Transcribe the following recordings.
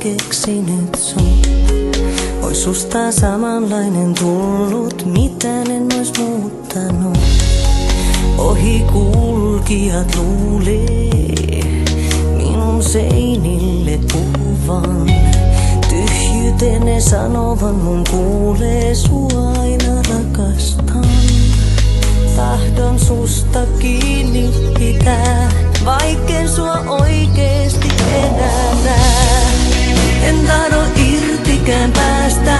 keksinyt sun. Ois susta samanlainen tullut, mitään en ois muuttanut. Ohikulkijat luulee minun seinille puhuvan. Tyhjyyteen ne sanovan, mun kuulee sua aina rakastan. Tahdon susta kiinni pitää, vaikken sua oikeesti enää näe. En tahdo irtikään päästä,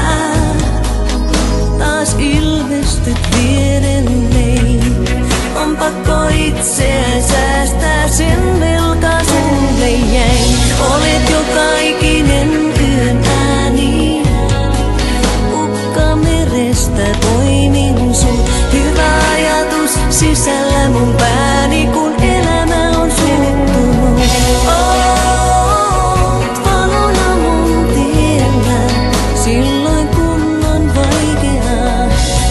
taas ilmestyt vierelleni. On pakko itseään säästää, sen velka sulle jäi. Olet joka ikinen yön ääni, ukkamerestä poimin sut. Hyvä ajatus sisällä mun pääni, kun elämä on suuttunut. Oot valona mun tiellä, silloin kun on vaikeaa.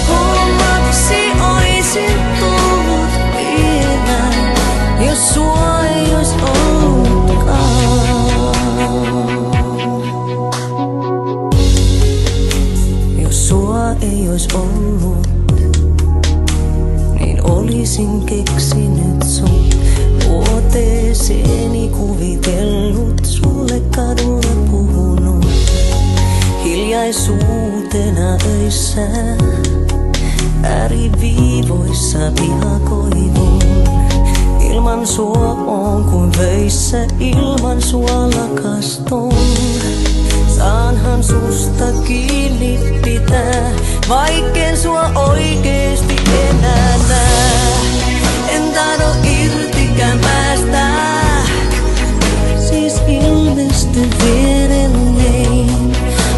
Hommaksi oisin tullut vielä, jos sua ei ois ollutkaan. Jos sua ei ois ollut, niin olisin keksinyt sun. Vuoteeseeni kuvitellut, sulle kadulla puhunut. Hiljaisuutena öissä, ääriviivoissa pihakoivun. Ilman sua on kuin vöissä, ilman sua lakastun. Saanhan susta kiinni pitää, vaikken sua oikeesti enää näe. En tahdo irtikään päästä, siis ilmesty vierelleni.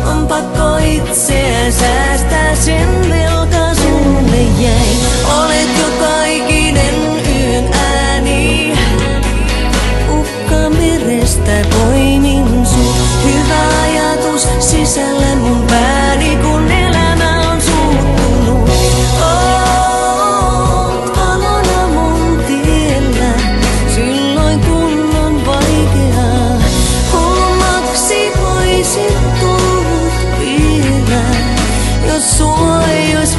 On pakko itseään säästää, sen velka sulle jäi. Olet joka ikinen yön ääni, ukkamerestä poimin sut. Hyvä ajatus sisällä mun pääni, kun elämä on suuttunut. Oot valona mun tiellä, silloin kun on vaikeaa. Hommaksi voisit tullut vielä, jos sua ei ois